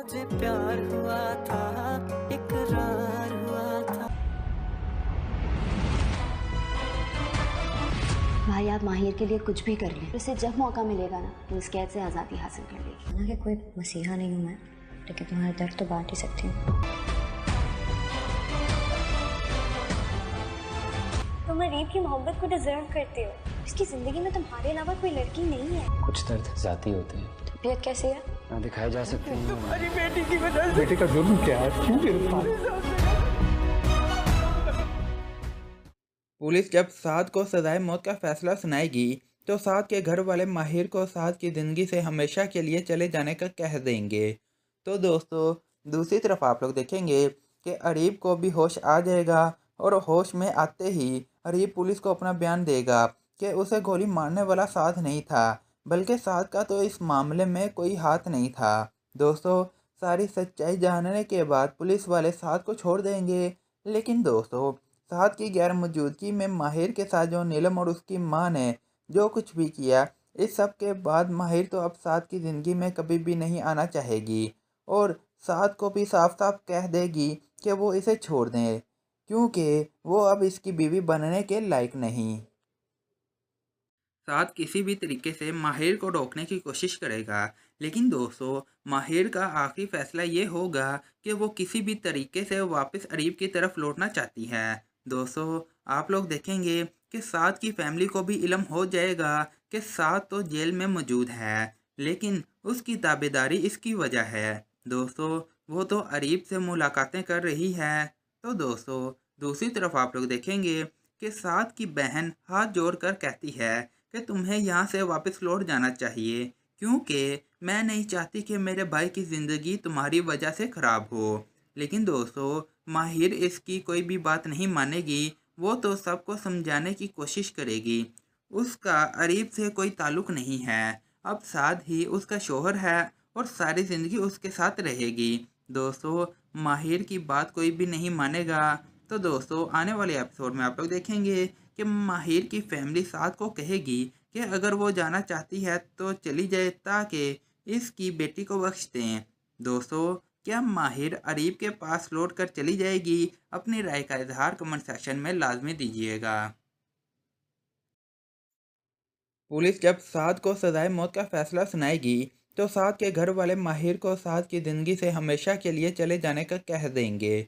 मुझे प्यार हुआ था, इकरार हुआ था। भाई आप माहिर के लिए कुछ भी कर लें, उसे जब मौका मिलेगा ना वो इस कैद से आज़ादी हासिल कर लेगी। हालांकि कोई मसीहा नहीं हूँ मैं, लेकिन तुम्हारा दर्द तो बांट ही सकती हूँ। तुम अरीब की मोहब्बत को डिजर्व करते हो। उसकी जिंदगी में तुम्हारे अलावा कोई लड़की नहीं है। कुछ दर्द जाती होते हैं, तबीयत कैसी है? ना दिखाए जा सकते हैं। तुम्हारी बेटी की वजह से बेटे का जुर्म क्या है, क्यों गिरफ्तार? पुलिस जब साद को सजाए मौत का फैसला सुनाएगी तो साद के घर वाले माहिर को साद की ज़िंदगी से हमेशा के लिए चले जाने का कह देंगे। तो दोस्तों दूसरी तरफ आप लोग देखेंगे कि अरीब को भी होश आ जाएगा और होश में आते ही अरीब पुलिस को अपना बयान देगा कि उसे गोली मारने वाला साद नहीं था, बल्कि साद का तो इस मामले में कोई हाथ नहीं था। दोस्तों सारी सच्चाई जानने के बाद पुलिस वाले साद को छोड़ देंगे, लेकिन दोस्तों साद की गैर मौजूदगी में माहिर के साथ जो नीलम और उसकी माँ ने जो कुछ भी किया, इस सब के बाद माहिर तो अब साद की ज़िंदगी में कभी भी नहीं आना चाहेगी और साद को भी साफ साफ कह देगी कि वो इसे छोड़ दें, क्योंकि वो अब इसकी बीवी बनने के लायक नहीं। साद किसी भी तरीके से माहिर को रोकने की कोशिश करेगा, लेकिन दोस्तों माहिर का आखिरी फैसला ये होगा कि वो किसी भी तरीके से वापस अरीब की तरफ लौटना चाहती है। दोस्तों आप लोग देखेंगे कि साद की फैमिली को भी इल्म हो जाएगा कि साद तो जेल में मौजूद है, लेकिन उसकी ताबेदारी इसकी वजह है। दोस्तों वो तो अरीब से मुलाकातें कर रही है। तो दोस्तों दूसरी तरफ आप लोग देखेंगे कि साद की बहन हाथ जोड़कर कहती है कि तुम्हें यहाँ से वापस लौट जाना चाहिए, क्योंकि मैं नहीं चाहती कि मेरे भाई की ज़िंदगी तुम्हारी वजह से ख़राब हो। लेकिन दोस्तों माहिर इसकी कोई भी बात नहीं मानेगी, वो तो सबको समझाने की कोशिश करेगी। उसका अरीब से कोई ताल्लुक़ नहीं है, अब साद ही उसका शोहर है और सारी ज़िंदगी उसके साथ रहेगी। दोस्तों माहिर की बात कोई भी नहीं मानेगा। तो दोस्तों आने वाले एपिसोड में आप लोग देखेंगे कि माहिर की फैमिली साद को कहेगी कि अगर वो जाना चाहती है तो चली जाए, ताकि इसकी बेटी को बख्श दें। दोस्तों क्या माहिर अरीब के पास लौट कर चली जाएगी? अपनी राय का इजहार कमेंट सेक्शन में लाजमी दीजिएगा। पुलिस जब साद को सजाए मौत का फैसला सुनाएगी तो साद के घर वाले माहिर को साद की ज़िंदगी से हमेशा के लिए चले जाने का कह देंगे।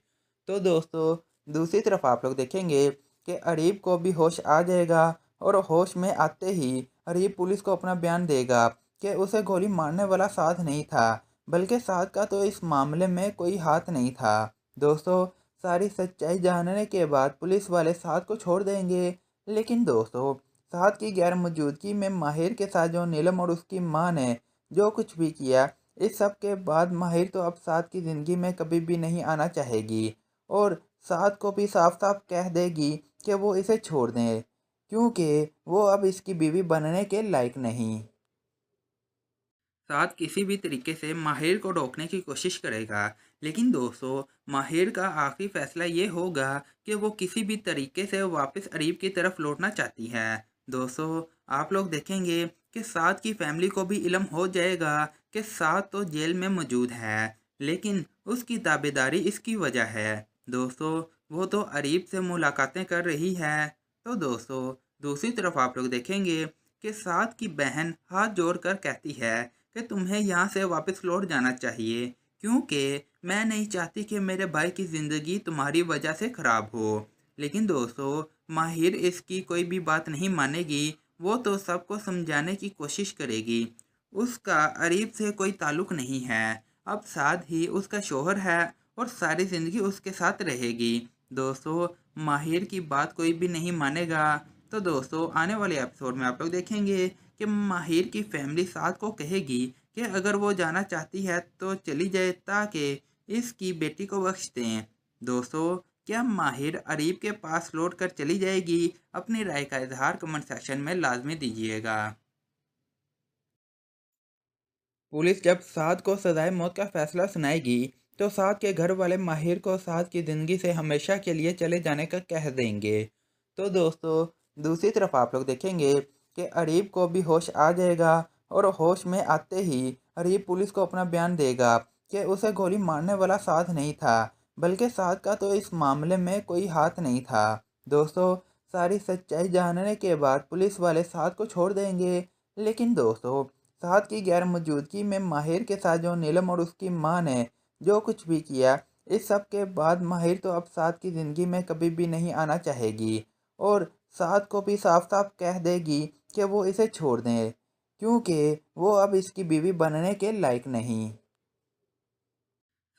तो दोस्तों दूसरी तरफ आप लोग देखेंगे कि अरीब को भी होश आ जाएगा और होश में आते ही अरीब पुलिस को अपना बयान देगा कि उसे गोली मारने वाला साद नहीं था, बल्कि साद का तो इस मामले में कोई हाथ नहीं था। दोस्तों सारी सच्चाई जानने के बाद पुलिस वाले साद को छोड़ देंगे, लेकिन दोस्तों साद की गैर मौजूदगी में माहिर के साथ जो नीलम और उसकी माँ ने जो कुछ भी किया, इस सब के बाद माहिर तो अब साद की ज़िंदगी में कभी भी नहीं आना चाहेगी और साद को भी साफ साफ कह देगी कि वो इसे छोड़ दें, क्योंकि वो अब इसकी बीवी बनने के लायक नहीं। साद किसी भी तरीके से माहिर को रोकने की कोशिश करेगा, लेकिन दोस्तों माहिर का आखिरी फैसला ये होगा कि वो किसी भी तरीके से वापस अरीब की तरफ लौटना चाहती है। दोस्तों आप लोग देखेंगे कि साद की फैमिली को भी इल्म हो जाएगा कि साद तो जेल में मौजूद है, लेकिन उसकी ताबेदारी इसकी वजह है। दोस्तों वो तो अरीब से मुलाकातें कर रही है। तो दोस्तों दूसरी तरफ आप लोग देखेंगे कि साद की बहन हाथ जोड़कर कहती है कि तुम्हें यहाँ से वापस लौट जाना चाहिए, क्योंकि मैं नहीं चाहती कि मेरे भाई की ज़िंदगी तुम्हारी वजह से ख़राब हो। लेकिन दोस्तों माहिर इसकी कोई भी बात नहीं मानेगी, वो तो सबको समझाने की कोशिश करेगी। उसका अरीब से कोई ताल्लुक़ नहीं है, अब साद ही उसका शोहर है और सारी ज़िंदगी उसके साथ रहेगी। दोस्तों माहिर की बात कोई भी नहीं मानेगा। तो दोस्तों आने वाले एपिसोड में आप लोग देखेंगे कि माहिर की फैमिली साद को कहेगी कि अगर वो जाना चाहती है तो चली जाए, ताकि इसकी बेटी को बख्श दें। दोस्तों क्या माहिर अरीब के पास लौट कर चली जाएगी? अपनी राय का इजहार कमेंट सेक्शन में लाजमी दीजिएगा। पुलिस जब साद को सजाए मौत का फैसला सुनाएगी तो साद के घर वाले माहिर को साद की ज़िंदगी से हमेशा के लिए चले जाने का कह देंगे। तो दोस्तों दूसरी तरफ आप लोग देखेंगे कि अरीब को भी होश आ जाएगा और होश में आते ही अरीब पुलिस को अपना बयान देगा कि उसे गोली मारने वाला साद नहीं था, बल्कि साद का तो इस मामले में कोई हाथ नहीं था। दोस्तों, सारी सच्चाई जानने के बाद पुलिस वाले साद को छोड़ देंगे, लेकिन दोस्तों साद की गैर मौजूदगी में माहिर के साथ जो नीलम और उसकी माँ ने जो कुछ भी किया, इस सब के बाद माहिर तो अब साद की ज़िंदगी में कभी भी नहीं आना चाहेगी और साद को भी साफ साफ कह देगी कि वो इसे छोड़ दें, क्योंकि वो अब इसकी बीवी बनने के लायक नहीं।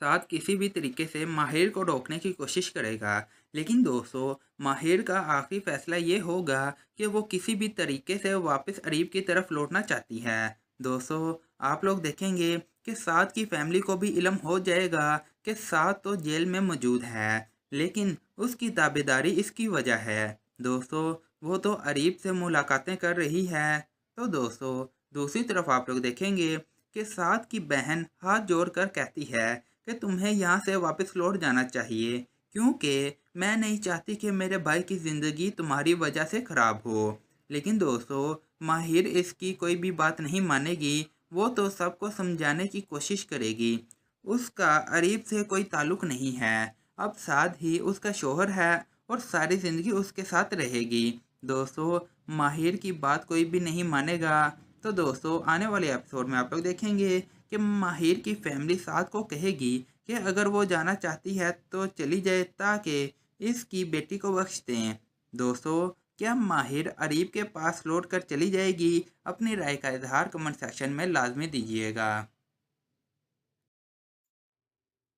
साद किसी भी तरीके से माहिर को रोकने की कोशिश करेगा, लेकिन दोस्तों माहिर का आखिरी फैसला ये होगा कि वो किसी भी तरीके से वापस अरीब की तरफ लौटना चाहती है। दोस्तों, आप लोग देखेंगे कि साद की फैमिली को भी इल्म हो जाएगा कि साद तो जेल में मौजूद है, लेकिन उसकी ताबेदारी इसकी वजह है। दोस्तों, वो तो अरीब से मुलाकातें कर रही है। तो दोस्तों दूसरी तरफ आप लोग देखेंगे कि साद की बहन हाथ जोड़कर कहती है कि तुम्हें यहाँ से वापस लौट जाना चाहिए, क्योंकि मैं नहीं चाहती कि मेरे भाई की ज़िंदगी तुम्हारी वजह से ख़राब हो। लेकिन दोस्तों माहिर इसकी कोई भी बात नहीं मानेगी, वो तो सबको समझाने की कोशिश करेगी। उसका अरीब से कोई ताल्लुक़ नहीं है, अब साद ही उसका शोहर है और सारी ज़िंदगी उसके साथ रहेगी। दोस्तों माहिर की बात कोई भी नहीं मानेगा। तो दोस्तों आने वाले एपिसोड में आप लोग देखेंगे कि माहिर की फैमिली साद को कहेगी कि अगर वो जाना चाहती है तो चली जाए, ताकि इसकी बेटी को बख्श दें। दोस्तों, क्या माहिर अरीब के पास लौट कर चली जाएगी? अपनी राय का इजहार कमेंट सेक्शन में लाजमी दीजिएगा।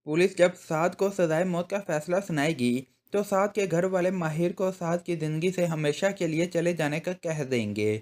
पुलिस जब साद को सजाए मौत का फैसला सुनाएगी तो साद के घर वाले माहिर को साद की ज़िंदगी से हमेशा के लिए चले जाने का कह देंगे।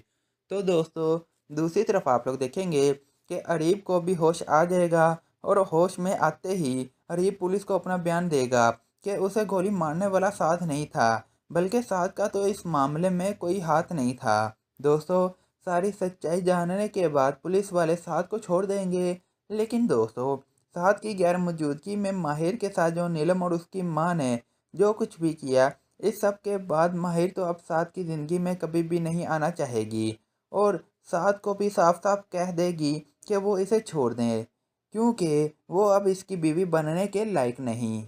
तो दोस्तों दूसरी तरफ आप लोग देखेंगे कि अरीब को भी होश आ जाएगा और होश में आते ही अरीब पुलिस को अपना बयान देगा कि उसे गोली मारने वाला साद नहीं था, बल्कि साद का तो इस मामले में कोई हाथ नहीं था। दोस्तों, सारी सच्चाई जानने के बाद पुलिस वाले साद को छोड़ देंगे, लेकिन दोस्तों साद की गैर मौजूदगी में माहिर के साथ जो नीलम और उसकी माँ ने जो कुछ भी किया, इस सब के बाद माहिर तो अब साद की ज़िंदगी में कभी भी नहीं आना चाहेगी और साद को भी साफ साफ कह देगी कि वो इसे छोड़ दें, क्योंकि वो अब इसकी बीवी बनने के लायक नहीं।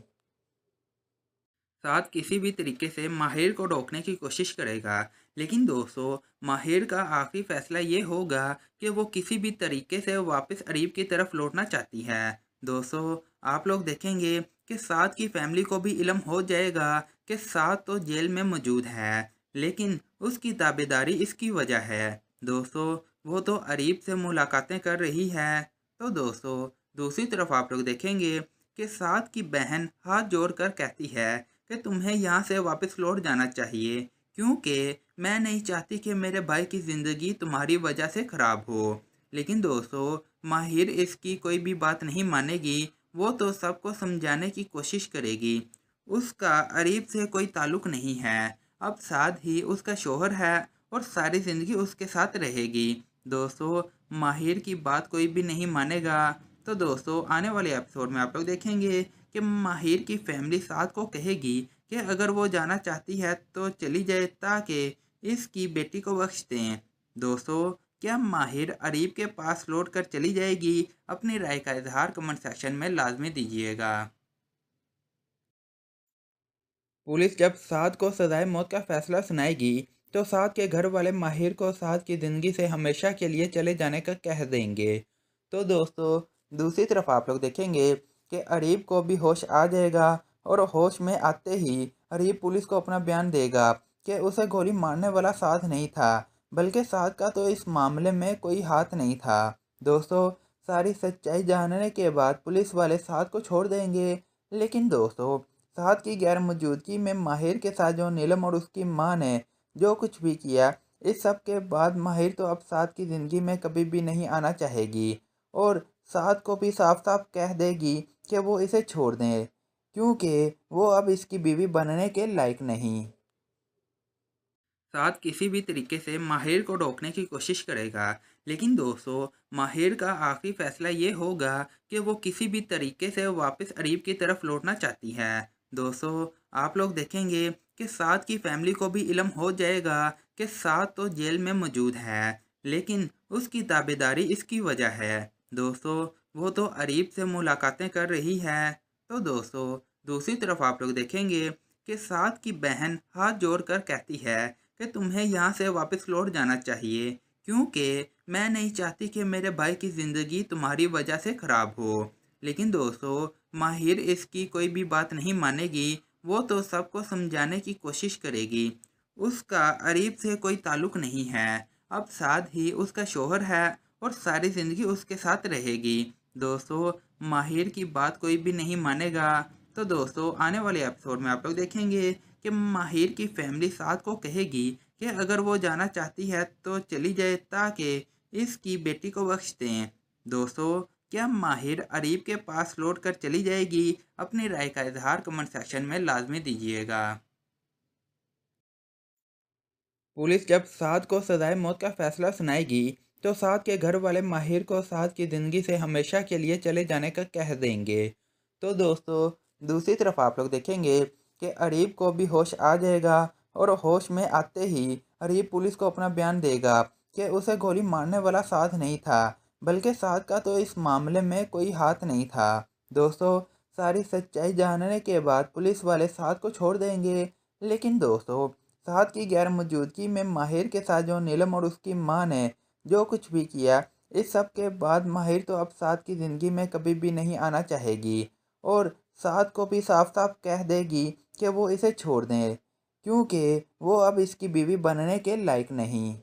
साद किसी भी तरीके से माहिर को रोकने की कोशिश करेगा, लेकिन दोस्तों माहिर का आखिरी फैसला ये होगा कि वो किसी भी तरीके से वापस अरीब की तरफ लौटना चाहती है। दोस्तों, आप लोग देखेंगे कि साद की फैमिली को भी इल्म हो जाएगा कि साद तो जेल में मौजूद है, लेकिन उसकी ताबेदारी इसकी वजह है। दोस्तों, वो तो अरीब से मुलाकातें कर रही है। तो दोस्तों दूसरी तरफ आप लोग देखेंगे कि साद की बहन हाथ जोड़कर कहती है कि तुम्हें यहाँ से वापस लौट जाना चाहिए, क्योंकि मैं नहीं चाहती कि मेरे भाई की ज़िंदगी तुम्हारी वजह से ख़राब हो। लेकिन दोस्तों माहिर इसकी कोई भी बात नहीं मानेगी, वो तो सबको समझाने की कोशिश करेगी। उसका अरीब से कोई ताल्लुक़ नहीं है, अब साद ही उसका शोहर है और सारी ज़िंदगी उसके साथ रहेगी। दोस्तों माहिर की बात कोई भी नहीं मानेगा। तो दोस्तों आने वाले एपिसोड में आप लोग देखेंगे कि माहिर की फैमिली साद को कहेगी कि अगर वो जाना चाहती है तो चली जाए, ताकि इसकी बेटी को बख्श दें। दोस्तों, क्या माहिर अरीब के पास लौट कर चली जाएगी? अपनी राय का इजहार कमेंट सेक्शन में लाजमी दीजिएगा। पुलिस जब साद को सजाए मौत का फैसला सुनाएगी तो साद के घर वाले माहिर को साद की ज़िंदगी से हमेशा के लिए चले जाने का कह देंगे। तो दोस्तों दूसरी तरफ आप लोग देखेंगे कि अरीब को भी होश आ जाएगा और होश में आते ही अरीब पुलिस को अपना बयान देगा कि उसे गोली मारने वाला साद नहीं था, बल्कि साद का तो इस मामले में कोई हाथ नहीं था। दोस्तों, सारी सच्चाई जानने के बाद पुलिस वाले साद को छोड़ देंगे, लेकिन दोस्तों साद की गैर मौजूदगी में माहिर के साथ जो नीलम और उसकी माँ ने जो कुछ भी किया, इस सब के बाद माहिर तो अब साद की ज़िंदगी में कभी भी नहीं आना चाहेगी और साद को भी साफ साफ कह देगी कि वो इसे छोड़ दें, क्योंकि वो अब इसकी बीवी बनने के लायक नहीं। साद किसी भी तरीके से माहिर को रोकने की कोशिश करेगा, लेकिन दोस्तों माहिर का आखिरी फैसला ये होगा कि वो किसी भी तरीके से वापस अरीब की तरफ लौटना चाहती है। दोस्तों, आप लोग देखेंगे कि साद की फैमिली को भी इल्म हो जाएगा कि साद तो जेल में मौजूद है, लेकिन उसकी ताबेदारी इसकी वजह है। दोस्तों, वो तो अरीब से मुलाकातें कर रही है। तो दोस्तों दूसरी तरफ आप लोग देखेंगे कि साद की बहन हाथ जोड़कर कहती है कि तुम्हें यहाँ से वापस लौट जाना चाहिए, क्योंकि मैं नहीं चाहती कि मेरे भाई की ज़िंदगी तुम्हारी वजह से ख़राब हो। लेकिन दोस्तों माहिर इसकी कोई भी बात नहीं मानेगी। वो तो सबको समझाने की कोशिश करेगी। उसका अरीब से कोई ताल्लुक नहीं है। अब साद ही उसका शोहर है और सारी ज़िंदगी उसके साथ रहेगी। दोस्तों माहिर की बात कोई भी नहीं मानेगा। तो दोस्तों आने वाले एपिसोड में आप लोग देखेंगे कि माहिर की फैमिली साद को कहेगी कि अगर वो जाना चाहती है तो चली जाए, ताकि इसकी बेटी को बख्श दें। दोस्तों क्या माहिर अरीब के पास लौट कर चली जाएगी? अपनी राय का इजहार कमेंट सेक्शन में लाजमी दीजिएगा। पुलिस जब साद को सजाए मौत का फैसला सुनाएगी तो साद के घर वाले माहिर को साद की ज़िंदगी से हमेशा के लिए चले जाने का कह देंगे। तो दोस्तों दूसरी तरफ आप लोग देखेंगे कि अरीब को भी होश आ जाएगा और होश में आते ही अरीब पुलिस को अपना बयान देगा कि उसे गोली मारने वाला साद नहीं था, बल्कि साद का तो इस मामले में कोई हाथ नहीं था। दोस्तों सारी सच्चाई जानने के बाद पुलिस वाले साद को छोड़ देंगे। लेकिन दोस्तों साद की गैर मौजूदगी में माहिर के साथ जो नीलम और उसकी माँ ने जो कुछ भी किया, इस सब के बाद माहिर तो अब साद की ज़िंदगी में कभी भी नहीं आना चाहेगी और साद को भी साफ साफ कह देगी कि वो इसे छोड़ दें, क्योंकि वो अब इसकी बीवी बनने के लायक नहीं।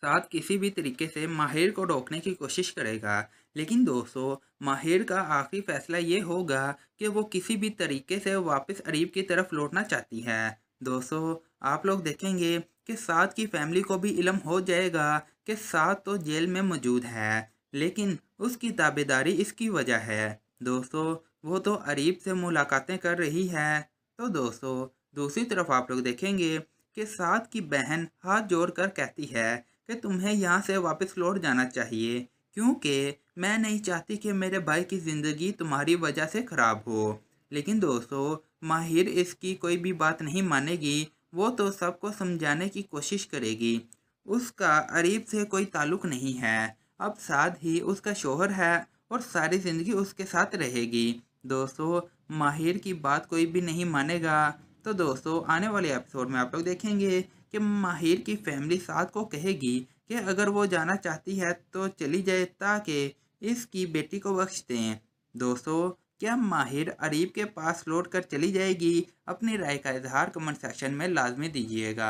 साद किसी भी तरीके से माहिर को रोकने की कोशिश करेगा, लेकिन दोस्तों माहिर का आखिरी फैसला ये होगा कि वो किसी भी तरीके से वापस अरीब की तरफ लौटना चाहती है। दोस्तों आप लोग देखेंगे कि साद की फैमिली को भी इल्म हो जाएगा कि साद तो जेल में मौजूद है, लेकिन उसकी ताबेदारी इसकी वजह है। दोस्तों वो तो अरीब से मुलाकातें कर रही है। तो दोस्तों दूसरी तरफ आप लोग देखेंगे कि साद की बहन हाथ जोड़कर कहती है कि तुम्हें यहाँ से वापस लौट जाना चाहिए, क्योंकि मैं नहीं चाहती कि मेरे भाई की ज़िंदगी तुम्हारी वजह से ख़राब हो। लेकिन दोस्तों माहिर इसकी कोई भी बात नहीं मानेगी। वो तो सबको समझाने की कोशिश करेगी। उसका अरीब से कोई ताल्लुक नहीं है। अब साद ही उसका शोहर है और सारी ज़िंदगी उसके साथ रहेगी। दोस्तों माहिर की बात कोई भी नहीं मानेगा। तो दोस्तों आने वाले एपिसोड में आप लोग देखेंगे कि माहिर की फैमिली साद को कहेगी कि अगर वो जाना चाहती है तो चली जाए, ताकि इसकी बेटी को बख्श दें। दोस्तों क्या माहिर अरीब के पास लौट कर चली जाएगी? अपनी राय का इजहार कमेंट सेक्शन में लाजमी दीजिएगा।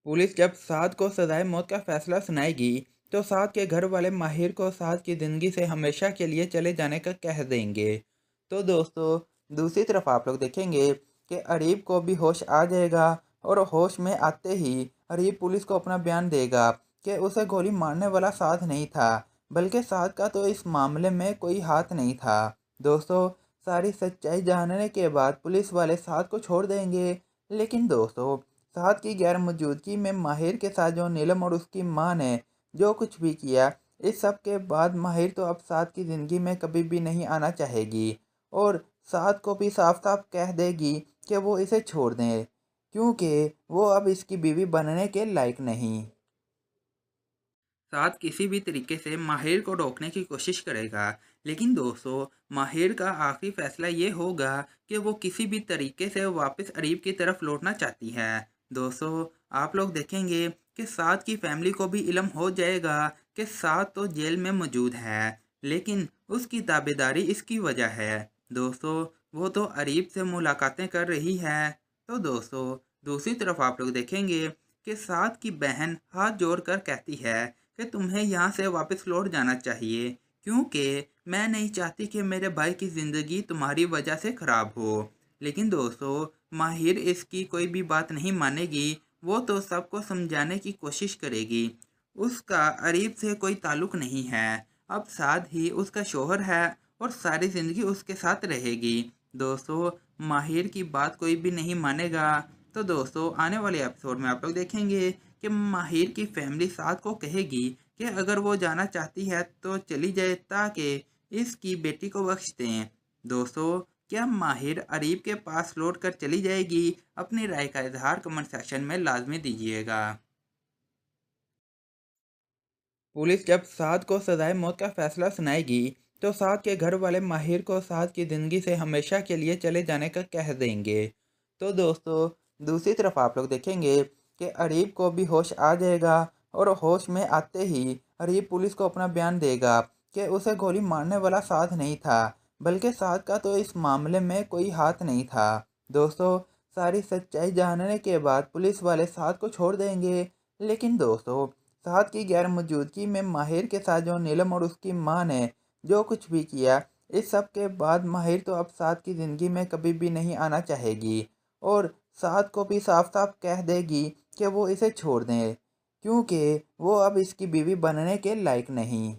पुलिस जब साद को सजाए मौत का फैसला सुनाएगी तो साद के घर वाले माहिर को साद की ज़िंदगी से हमेशा के लिए चले जाने का कह देंगे। तो दोस्तों दूसरी तरफ आप लोग देखेंगे कि अरीब को भी होश आ जाएगा और होश में आते ही अरीब पुलिस को अपना बयान देगा कि उसे गोली मारने वाला साद नहीं था, बल्कि साद का तो इस मामले में कोई हाथ नहीं था। दोस्तों सारी सच्चाई जानने के बाद पुलिस वाले साद को छोड़ देंगे। लेकिन दोस्तों साद की गैर मौजूदगी में माहिर के साथ जो नीलम और उसकी माँ ने जो कुछ भी किया, इस सब के बाद माहिर तो अब साद की ज़िंदगी में कभी भी नहीं आना चाहेगी और साद को भी साफ साफ कह देगी कि वो इसे छोड़ दें, क्योंकि वो अब इसकी बीवी बनने के लायक नहीं। साद किसी भी तरीके से माहिर को रोकने की कोशिश करेगा, लेकिन दोस्तों माहिर का आखिरी फैसला ये होगा कि वो किसी भी तरीके से वापस अरीब की तरफ लौटना चाहती है। दोस्तों आप लोग देखेंगे कि साद की फैमिली को भी इल्म हो जाएगा कि साद तो जेल में मौजूद है, लेकिन उसकी ताबेदारी इसकी वजह है। दोस्तों वो तो अरीब से मुलाकातें कर रही है। तो दोस्तों दूसरी तरफ आप लोग देखेंगे कि साद की बहन हाथ जोड़कर कहती है कि तुम्हें यहाँ से वापस लौट जाना चाहिए, क्योंकि मैं नहीं चाहती कि मेरे भाई की ज़िंदगी तुम्हारी वजह से ख़राब हो। लेकिन दोस्तों माहिर इसकी कोई भी बात नहीं मानेगी। वो तो सबको समझाने की कोशिश करेगी। उसका अरीब से कोई ताल्लुक नहीं है। अब साद ही उसका शोहर है और सारी ज़िंदगी उसके साथ रहेगी। दोस्तों माहिर की बात कोई भी नहीं मानेगा। तो दोस्तों आने वाले एपिसोड में आप लोग देखेंगे कि माहिर की फैमिली साद को कहेगी कि अगर वो जाना चाहती है तो चली जाए, ताकि इसकी बेटी को बख्श दें। दोस्तों क्या माहिर अरीब के पास लौट कर चली जाएगी? अपनी राय का इजहार कमेंट सेक्शन में लाजमी दीजिएगा। पुलिस जब साद को सजाए मौत का फैसला सुनाएगी तो साद के घर वाले माहिर को साद की ज़िंदगी से हमेशा के लिए चले जाने का कह देंगे। तो दोस्तों, दूसरी तरफ आप लोग देखेंगे कि अरीब को भी होश आ जाएगा और होश में आते ही अरीब पुलिस को अपना बयान देगा कि उसे गोली मारने वाला साद नहीं था, बल्कि साद का तो इस मामले में कोई हाथ नहीं था। दोस्तों, सारी सच्चाई जानने के बाद पुलिस वाले साद को छोड़ देंगे। लेकिन दोस्तों, साद की गैर मौजूदगी में माहिर के साथ जो नीलम और उसकी माँ ने जो कुछ भी किया, इस सब के बाद माहिर तो अब साद की ज़िंदगी में कभी भी नहीं आना चाहेगी और साद को भी साफ साफ कह देगी कि वो इसे छोड़ दें, क्योंकि वो अब इसकी बीवी बनने के लायक नहीं।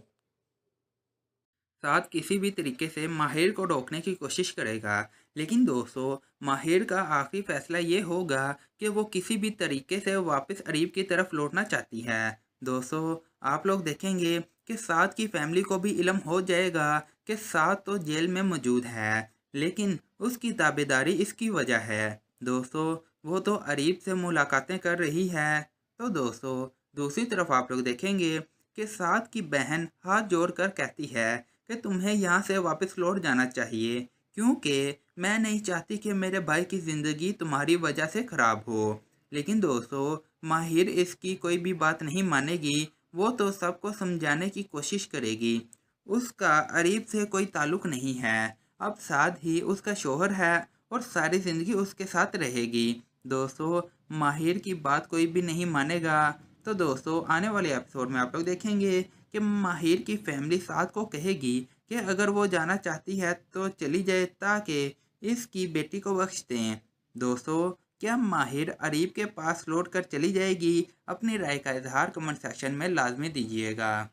साद किसी भी तरीके से माहिर को रोकने की कोशिश करेगा, लेकिन दोस्तों, माहिर का आखिरी फैसला ये होगा कि वो किसी भी तरीके से वापस अरीब की तरफ लौटना चाहती है। दोस्तों, आप लोग देखेंगे कि साद की फैमिली को भी इल्म हो जाएगा कि साद तो जेल में मौजूद है, लेकिन उसकी ताबेदारी इसकी वजह है। दोस्तों, वो तो अरीब से मुलाकातें कर रही है। तो दोस्तों, दूसरी तरफ आप लोग देखेंगे कि साद की बहन हाथ जोड़कर कहती है कि तुम्हें यहाँ से वापस लौट जाना चाहिए, क्योंकि मैं नहीं चाहती कि मेरे भाई की ज़िंदगी तुम्हारी वजह से ख़राब हो। लेकिन दोस्तों, माहिर इसकी कोई भी बात नहीं मानेगी। वो तो सबको समझाने की कोशिश करेगी। उसका अरीब से कोई ताल्लुक़ नहीं है, अब साद ही उसका शोहर है और सारी ज़िंदगी उसके साथ रहेगी। दोस्तों, माहिर की बात कोई भी नहीं मानेगा। तो दोस्तों, आने वाले एपिसोड में आप लोग देखेंगे कि माहिर की फैमिली साद को कहेगी कि अगर वो जाना चाहती है तो चली जाए, ताकि इसकी बेटी को बख्श दें। दोस्तों, क्या माहिर अरीब के पास लौट कर चली जाएगी? अपनी राय का इजहार कमेंट सेक्शन में लाजमी दीजिएगा।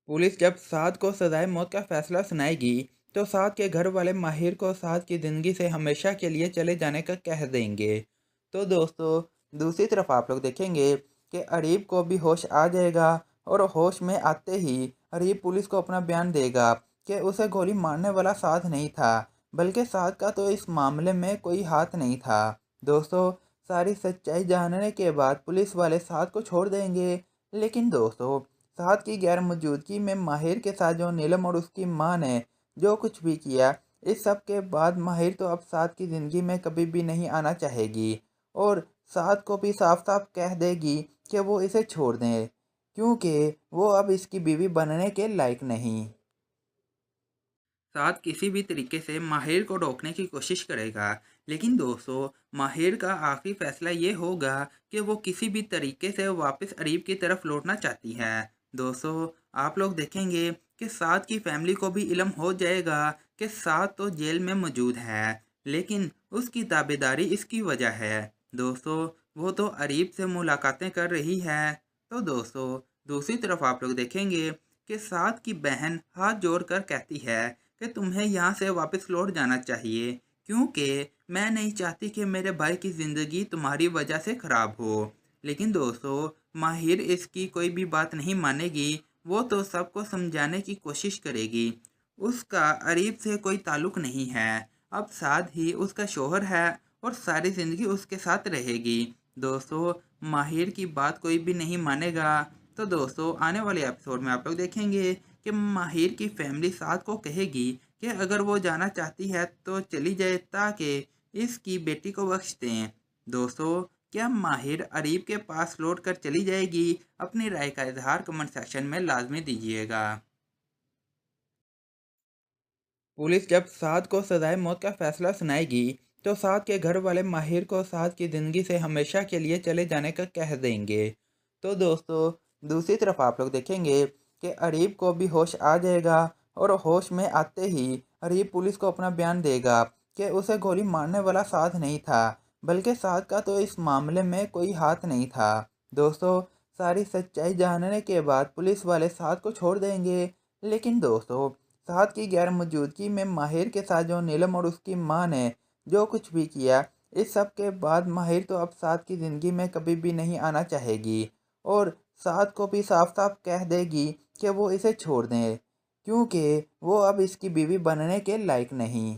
पुलिस जब साद को सजाए मौत का फैसला सुनाएगी तो साद के घर वाले माहिर को साद की ज़िंदगी से हमेशा के लिए चले जाने का कह देंगे। तो दोस्तों, दूसरी तरफ आप लोग देखेंगे कि अरीब को भी होश आ जाएगा और होश में आते ही अरीब पुलिस को अपना बयान देगा कि उसे गोली मारने वाला साद नहीं था, बल्कि साद का तो इस मामले में कोई हाथ नहीं था। दोस्तों, सारी सच्चाई जानने के बाद पुलिस वाले साद को छोड़ देंगे। लेकिन दोस्तों, साद की गैर मौजूदगी में माहिर के साथ जो नीलम और उसकी माँ ने जो कुछ भी किया, इस सब के बाद माहिर तो अब साद की ज़िंदगी में कभी भी नहीं आना चाहेगी और साद को भी साफ साफ कह देगी कि वो इसे छोड़ दें, क्योंकि वो अब इसकी बीवी बनने के लायक नहीं। साद किसी भी तरीके से माहिर को रोकने की कोशिश करेगा, लेकिन दोस्तों, माहिर का आखिरी फैसला ये होगा कि वो किसी भी तरीके से वापस अरीब की तरफ लौटना चाहती है। दोस्तों, आप लोग देखेंगे कि साद की फैमिली को भी इल्म हो जाएगा कि साद तो जेल में मौजूद है, लेकिन उसकी ताबेदारी इसकी वजह है। दोस्तों, वो तो अरीब से मुलाकातें कर रही है। तो दोस्तों, दूसरी तरफ आप लोग देखेंगे कि साद की बहन हाथ जोड़कर कहती है कि तुम्हें यहाँ से वापस लौट जाना चाहिए, क्योंकि मैं नहीं चाहती कि मेरे भाई की ज़िंदगी तुम्हारी वजह से ख़राब हो। लेकिन दोस्तों, माहिर इसकी कोई भी बात नहीं मानेगी। वो तो सबको समझाने की कोशिश करेगी। उसका अरीब से कोई ताल्लुक़ नहीं है, अब साद ही उसका शोहर है और सारी ज़िंदगी उसके साथ रहेगी। दोस्तों, माहिर की बात कोई भी नहीं मानेगा। तो दोस्तों, आने वाले एपिसोड में आप लोग देखेंगे कि माहिर की फैमिली साद को कहेगी कि अगर वो जाना चाहती है तो चली जाए, ताकि इसकी बेटी को बख्श दें। दोस्तों, क्या माहिर अरीब के पास लौट कर चली जाएगी? अपनी राय का इजहार कमेंट सेक्शन में लाजमी दीजिएगा। पुलिस जब साद को सजाए मौत का फैसला सुनाएगी तो साद के घर वाले माहिर को साद की ज़िंदगी से हमेशा के लिए चले जाने का कह देंगे। तो दोस्तों, दूसरी तरफ आप लोग देखेंगे कि अरीब को भी होश आ जाएगा और होश में आते ही अरीब पुलिस को अपना बयान देगा कि उसे गोली मारने वाला साद नहीं था, बल्कि साद का तो इस मामले में कोई हाथ नहीं था। दोस्तों, सारी सच्चाई जानने के बाद पुलिस वाले साद को छोड़ देंगे। लेकिन दोस्तों, साद की गैर मौजूदगी में माहिर के साथ जो नीलम और उसकी माँ ने जो कुछ भी किया, इस सब के बाद माहिर तो अब साद की ज़िंदगी में कभी भी नहीं आना चाहेगी और साद को भी साफ साफ कह देगी कि वो इसे छोड़ दें, क्योंकि वो अब इसकी बीवी बनने के लायक नहीं।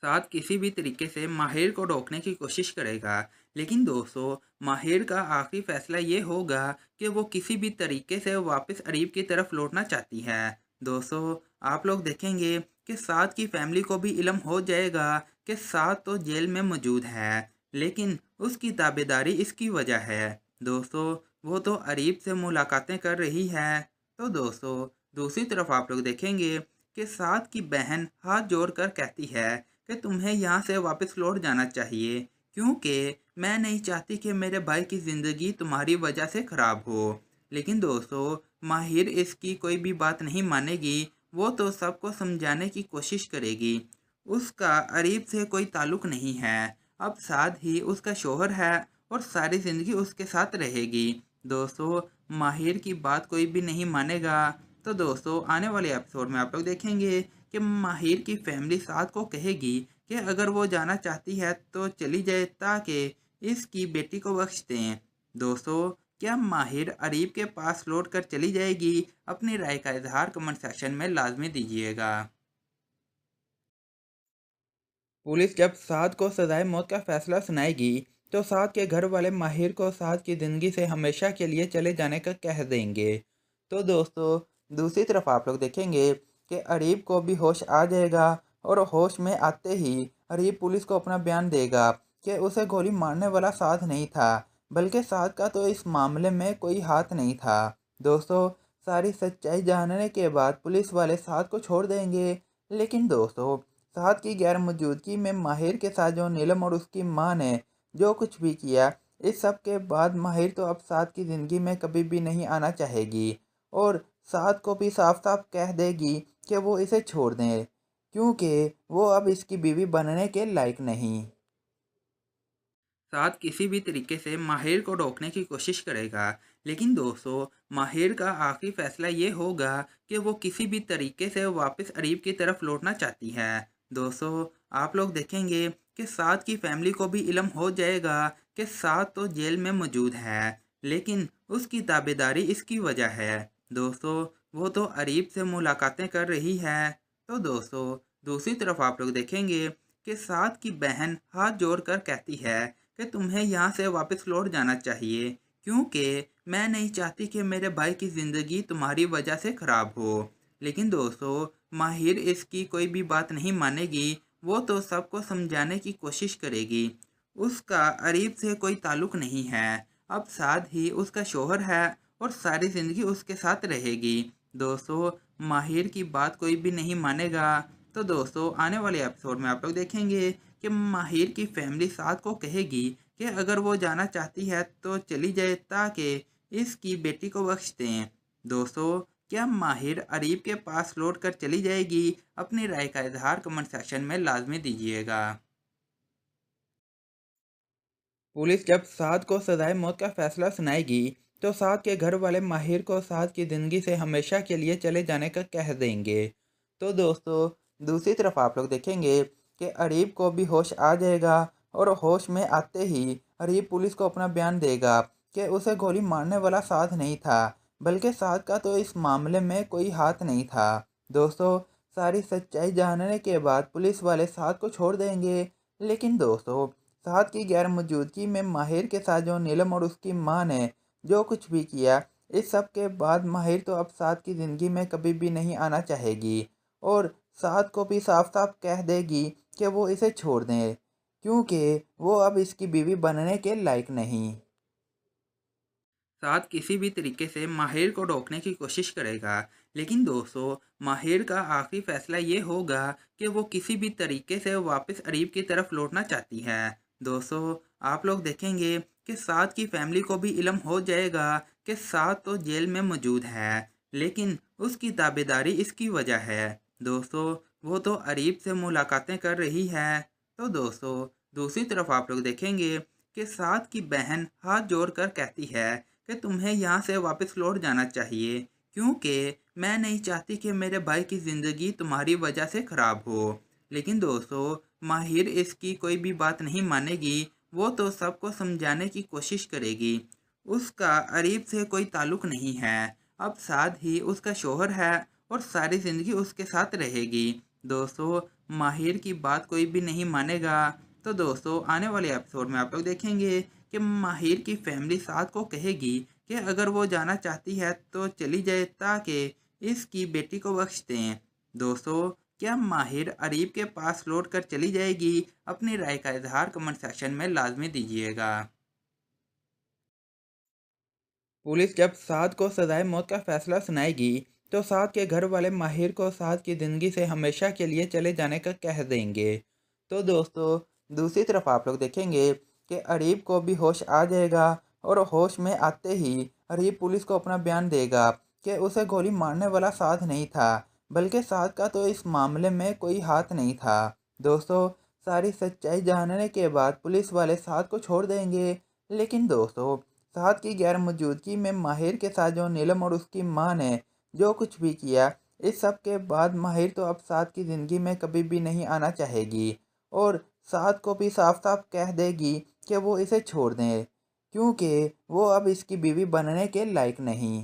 साथ किसी भी तरीके से माहिर को रोकने की कोशिश करेगा। लेकिन दोस्तों, माहिर का आखिरी फैसला ये होगा कि वो किसी भी तरीके से वापस अरीब की तरफ लौटना चाहती है। दोस्तों, आप लोग देखेंगे कि साद की फैमिली को भी इल्म हो जाएगा कि साद तो जेल में मौजूद है, लेकिन उसकी ताबेदारी इसकी वजह है। दोस्तों, वो तो अरीब से मुलाकातें कर रही है। तो दोस्तों, दूसरी तरफ आप लोग देखेंगे कि साद की बहन हाथ जोड़कर कहती है कि तुम्हें यहाँ से वापस लौट जाना चाहिए, क्योंकि मैं नहीं चाहती कि मेरे भाई की ज़िंदगी तुम्हारी वजह से ख़राब हो। लेकिन दोस्तों, माहिर इसकी कोई भी बात नहीं मानेगी। वो तो सबको समझाने की कोशिश करेगी। उसका अरीब से कोई ताल्लुक़ नहीं है। अब साद ही उसका शोहर है और सारी ज़िंदगी उसके साथ रहेगी। दोस्तों, माहिर की बात कोई भी नहीं मानेगा। तो दोस्तों, आने वाले एपिसोड में आप लोग देखेंगे कि माहिर की फैमिली साद को कहेगी कि अगर वो जाना चाहती है तो चली जाए, ताकि इसकी बेटी को बख्श दें। दोस्तों, क्या माहिर अरीब के पास लौट कर चली जाएगी? अपनी राय का इजहार कमेंट सेक्शन में लाजमी दीजिएगा। पुलिस जब साद को सजाए मौत का फैसला सुनाएगी तो साद के घर वाले माहिर को साद की ज़िंदगी से हमेशा के लिए चले जाने का कह देंगे। तो दोस्तों, दूसरी तरफ आप लोग देखेंगे कि अरीब को भी होश आ जाएगा और होश में आते ही अरीब पुलिस को अपना बयान देगा कि उसे गोली मारने वाला साद नहीं था, बल्कि साद का तो इस मामले में कोई हाथ नहीं था। दोस्तों, सारी सच्चाई जानने के बाद पुलिस वाले साद को छोड़ देंगे। लेकिन दोस्तों, साद की गैर मौजूदगी में माहिर के साथ जो नीलम और उसकी माँ ने जो कुछ भी किया, इस सब के बाद माहिर तो अब साद की ज़िंदगी में कभी भी नहीं आना चाहेगी और साद को भी साफ साफ कह देगी कि वो इसे छोड़ दें, क्योंकि वो अब इसकी बीवी बनने के लायक नहीं। साद किसी भी तरीके से माहिर को रोकने की कोशिश करेगा। लेकिन दोस्तों, माहिर का आखिरी फैसला ये होगा कि वो किसी भी तरीके से वापस अरीब की तरफ लौटना चाहती है। दोस्तों, आप लोग देखेंगे कि साद की फैमिली को भी इल्म हो जाएगा कि साद तो जेल में मौजूद है, लेकिन उसकी ताबेदारी इसकी वजह है। दोस्तों, वो तो अरीब से मुलाकातें कर रही है। तो दोस्तों, दूसरी तरफ आप लोग देखेंगे कि साद की बहन हाथ जोड़कर कहती है कि तुम्हें यहाँ से वापस लौट जाना चाहिए, क्योंकि मैं नहीं चाहती कि मेरे भाई की ज़िंदगी तुम्हारी वजह से ख़राब हो। लेकिन दोस्तों, माहिर इसकी कोई भी बात नहीं मानेगी। वो तो सबको समझाने की कोशिश करेगी। उसका अरीब से कोई ताल्लुक़ नहीं है। अब साद ही उसका शोहर है और सारी ज़िंदगी उसके साथ रहेगी। दोस्तों, माहिर की बात कोई भी नहीं मानेगा। तो दोस्तों, आने वाले एपिसोड में आप लोग देखेंगे कि माहिर की फैमिली साद को कहेगी कि अगर वो जाना चाहती है तो चली जाए, ताकि इसकी बेटी को बख्श दें। दोस्तों, क्या माहिर अरीब के पास लौट कर चली जाएगी? अपनी राय का इजहार कमेंट सेक्शन में लाजमी दीजिएगा। पुलिस जब साद को सजाए मौत का फैसला सुनाएगी तो साद के घर वाले माहिर को साद की ज़िंदगी से हमेशा के लिए चले जाने का कह देंगे। तो दोस्तों, दूसरी तरफ आप लोग देखेंगे कि अरीब को भी होश आ जाएगा और होश में आते ही अरीब पुलिस को अपना बयान देगा कि उसे गोली मारने वाला साद नहीं था, बल्कि साद का तो इस मामले में कोई हाथ नहीं था। दोस्तों, सारी सच्चाई जानने के बाद पुलिस वाले साद को छोड़ देंगे। लेकिन दोस्तों, साद की गैर मौजूदगी में माहिर के साथ जो नीलम और उसकी माँ ने जो कुछ भी किया, इस सब के बाद माहिर तो अब साद की ज़िंदगी में कभी भी नहीं आना चाहेगी और साद को भी साफ साफ कह देगी कि वो इसे छोड़ दें, क्योंकि वो अब इसकी बीवी बनने के लायक नहीं। साद किसी भी तरीके से माहिर को रोकने की कोशिश करेगा। लेकिन दोस्तों, माहिर का आखिरी फैसला ये होगा कि वो किसी भी तरीके से वापस अरीब की तरफ लौटना चाहती है। दोस्तों, आप लोग देखेंगे कि साद की फैमिली को भी इल्म हो जाएगा कि साद तो जेल में मौजूद है, लेकिन उसकी ताबेदारी इसकी वजह है। दोस्तों, वो तो अरीब से मुलाकातें कर रही है। तो दोस्तों, दूसरी तरफ आप लोग देखेंगे कि साद की बहन हाथ जोड़कर कहती है कि तुम्हें यहाँ से वापस लौट जाना चाहिए, क्योंकि मैं नहीं चाहती कि मेरे भाई की ज़िंदगी तुम्हारी वजह से ख़राब हो। लेकिन दोस्तों, माहिर इसकी कोई भी बात नहीं मानेगी। वो तो सबको समझाने की कोशिश करेगी। उसका अरीब से कोई ताल्लुक़ नहीं है। अब साद ही उसका शोहर है और सारी ज़िंदगी उसके साथ रहेगी। दोस्तों, माहिर की बात कोई भी नहीं मानेगा। तो दोस्तों आने वाले एपिसोड में आप लोग देखेंगे कि माहिर की फैमिली साथ को कहेगी कि अगर वो जाना चाहती है तो चली जाए ताकि इसकी बेटी को बख्श दें। दोस्तों क्या माहिर अरीब के पास लौट कर चली जाएगी? अपनी राय का इजहार कमेंट सेक्शन में लाजमी दीजिएगा। पुलिस जब साद को सजाए मौत का फैसला सुनाएगी तो साद के घर वाले माहिर को साद की ज़िंदगी से हमेशा के लिए चले जाने का कह देंगे। तो दोस्तों दूसरी तरफ आप लोग देखेंगे कि अरीब को भी होश आ जाएगा और होश में आते ही अरीब पुलिस को अपना बयान देगा कि उसे गोली मारने वाला साद नहीं था, बल्कि साद का तो इस मामले में कोई हाथ नहीं था। दोस्तों सारी सच्चाई जानने के बाद पुलिस वाले साद को छोड़ देंगे, लेकिन दोस्तों साद की गैर मौजूदगी में माहिर के साथ जो नीलम और उसकी माँ ने जो कुछ भी किया, इस सब के बाद माहिर तो अब साद की ज़िंदगी में कभी भी नहीं आना चाहेगी और साद को भी साफ साफ कह देगी कि वो इसे छोड़ दें, क्योंकि वो अब इसकी बीवी बनने के लायक नहीं।